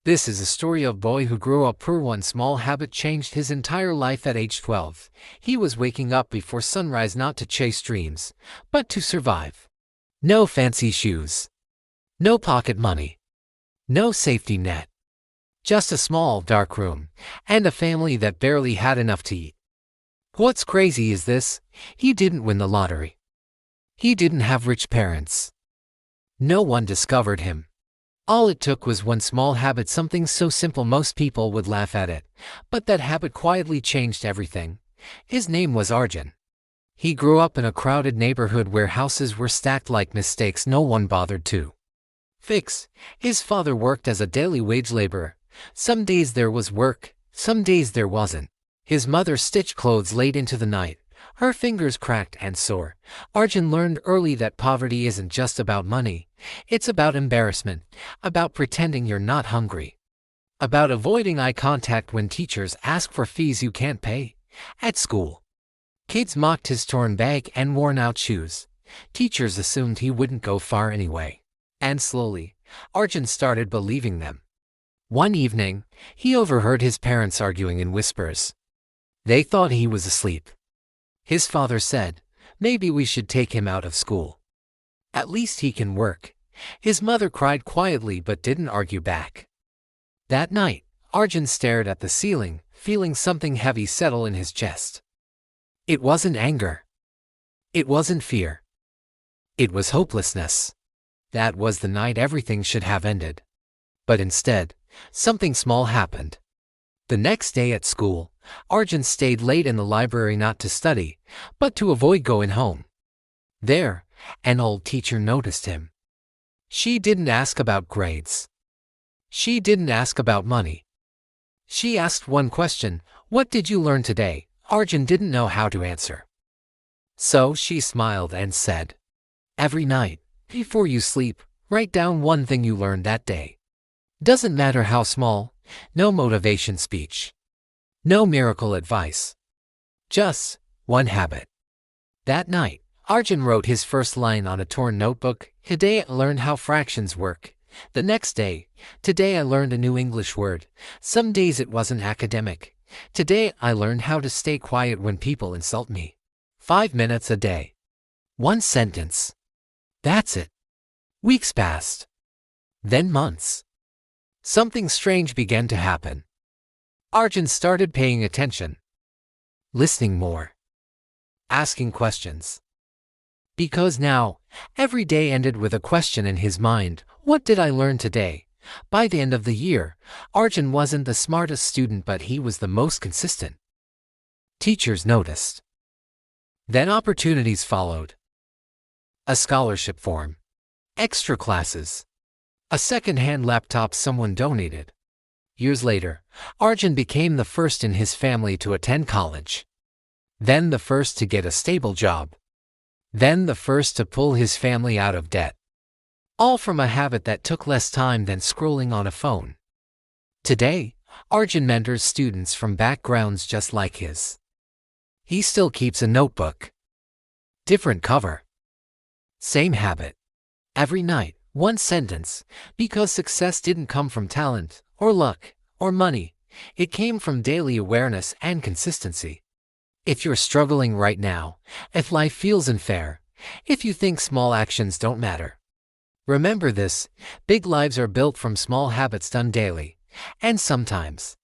This is a story of a boy who grew up poor. One small habit changed his entire life at age 12. He was waking up before sunrise not to chase dreams, but to survive. No fancy shoes. No pocket money. No safety net. Just a small, dark room, and a family that barely had enough to eat. What's crazy is this: he didn't win the lottery. He didn't have rich parents. No one discovered him. All it took was one small habit, something so simple most people would laugh at it, but that habit quietly changed everything. His name was Arjun. He grew up in a crowded neighborhood where houses were stacked like mistakes no one bothered to fix. His father worked as a daily wage laborer. Some days there was work, some days there wasn't. His mother stitched clothes late into the night, her fingers cracked and sore. Arjun learned early that poverty isn't just about money. It's about embarrassment, about pretending you're not hungry, about avoiding eye contact when teachers ask for fees you can't pay. At school, kids mocked his torn bag and worn-out shoes. Teachers assumed he wouldn't go far anyway. And slowly, Arjun started believing them. One evening, he overheard his parents arguing in whispers. They thought he was asleep. His father said, "Maybe we should take him out of school. At least he can work." His mother cried quietly but didn't argue back. That night, Arjun stared at the ceiling, feeling something heavy settle in his chest. It wasn't anger. It wasn't fear. It was hopelessness. That was the night everything should have ended. But instead, something small happened. The next day at school, Arjun stayed late in the library not to study, but to avoid going home. There, an old teacher noticed him. She didn't ask about grades. She didn't ask about money. She asked one question: "What did you learn today?" Arjun didn't know how to answer. So she smiled and said, "Every night, before you sleep, write down one thing you learned that day. Doesn't matter how small. No motivation speech. No miracle advice. Just one habit." That night, Arjun wrote his first line on a torn notebook: "Today I learned how fractions work." The next day: "Today I learned a new English word." Some days it wasn't academic. "Today I learned how to stay quiet when people insult me." 5 minutes a day. One sentence. That's it. Weeks passed. Then months. Something strange began to happen. Arjun started paying attention. Listening more. Asking questions. Because now, every day ended with a question in his mind: what did I learn today? By the end of the year, Arjun wasn't the smartest student, but he was the most consistent. Teachers noticed. Then opportunities followed. A scholarship form. Extra classes. A second-hand laptop someone donated. Years later, Arjun became the first in his family to attend college. Then the first to get a stable job. Then the first to pull his family out of debt. All from a habit that took less time than scrolling on a phone. Today, Arjun mentors students from backgrounds just like his. He still keeps a notebook. Different cover. Same habit. Every night, one sentence, because success didn't come from talent, or luck, or money. It came from daily awareness and consistency. If you're struggling right now, if life feels unfair, if you think small actions don't matter, remember this: big lives are built from small habits done daily. And sometimes,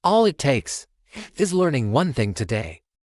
all it takes is learning one thing today.